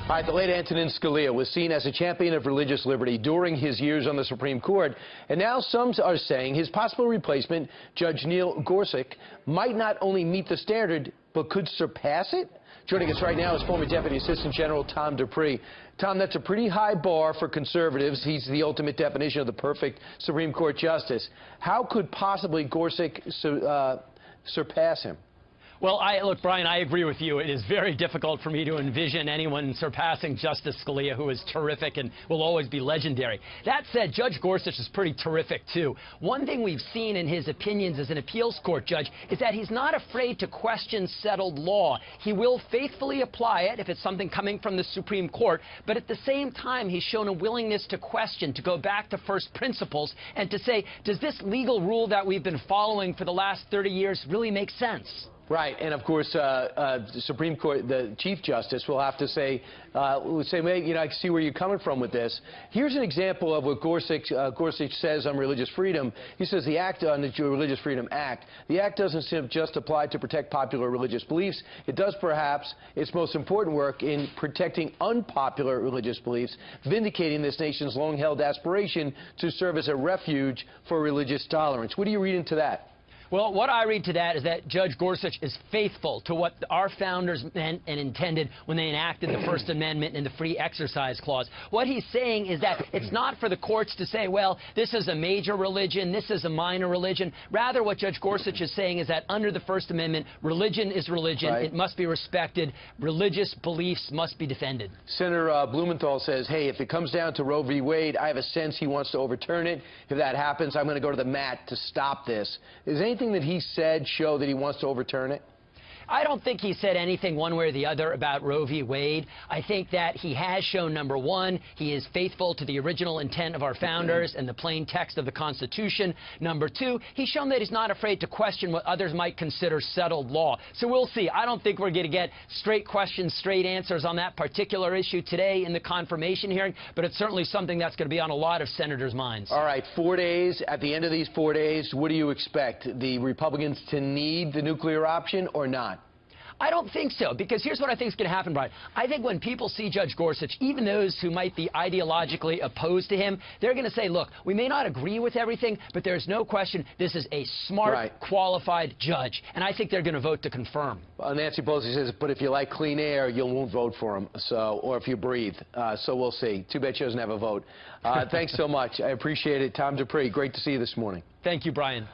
All right, the late Antonin Scalia was seen as a champion of religious liberty during his years on the Supreme Court, and now some are saying his possible replacement, Judge Neil Gorsuch, might not only meet the standard, but could surpass it? Joining us right now is former Deputy Assistant General Tom Dupree. Tom, that's a pretty high bar for conservatives. He's the ultimate definition of the perfect Supreme Court justice. How could possibly Gorsuch surpass him? Well, look, Brian, I agree with you. It is very difficult for me to envision anyone surpassing Justice Scalia, who is terrific and will always be legendary. That said, Judge Gorsuch is pretty terrific, too. One thing we've seen in his opinions as an appeals court judge is that he's not afraid to question settled law. He will faithfully apply it if it's something coming from the Supreme Court, but at the same time, he's shown a willingness to question, to go back to first principles, and to say, does this legal rule that we've been following for the last 30 years really make sense? Right, and of course, the Supreme Court, the Chief Justice, will have to say, "Hey, you know, I can see where you're coming from with this." Here's an example of what Gorsuch says on religious freedom. He says the act on the Religious Freedom Act, the act doesn't just apply to protect popular religious beliefs. It does perhaps its most important work in protecting unpopular religious beliefs, vindicating this nation's long-held aspiration to serve as a refuge for religious tolerance. What do you read into that? Well, what I read to that is that Judge Gorsuch is faithful to what our founders meant and intended when they enacted the First Amendment and the Free Exercise Clause. What he's saying is that it's not for the courts to say, well, this is a major religion, this is a minor religion. Rather, what Judge Gorsuch is saying is that under the First Amendment, religion is religion. Right. It must be respected. Religious beliefs must be defended. Senator Blumenthal says, hey, if it comes down to Roe v. Wade, I have a sense he wants to overturn it. If that happens, I'm going to go to the mat to stop this. Is anything that he said show that he wants to overturn it? I don't think he said anything one way or the other about Roe v. Wade. I think that he has shown, number one, he is faithful to the original intent of our founders and the plain text of the Constitution. Number two, he's shown that he's not afraid to question what others might consider settled law. So we'll see. I don't think we're going to get straight questions, straight answers on that particular issue today in the confirmation hearing, but it's certainly something that's going to be on a lot of senators' minds. All right, 4 days. At the end of these 4 days, what do you expect? The Republicans to need the nuclear option or not? I don't think so, because here's what I think is going to happen, Brian. I think when people see Judge Gorsuch, even those who might be ideologically opposed to him, they're going to say, look, we may not agree with everything, but there's no question this is a smart, qualified judge. And I think they're going to vote to confirm. Nancy Pelosi says, but if you like clean air, you won't vote for him, or if you breathe. So we'll see. Too bad she doesn't have a vote. Thanks so much. I appreciate it. Tom Dupree, great to see you this morning. Thank you, Brian.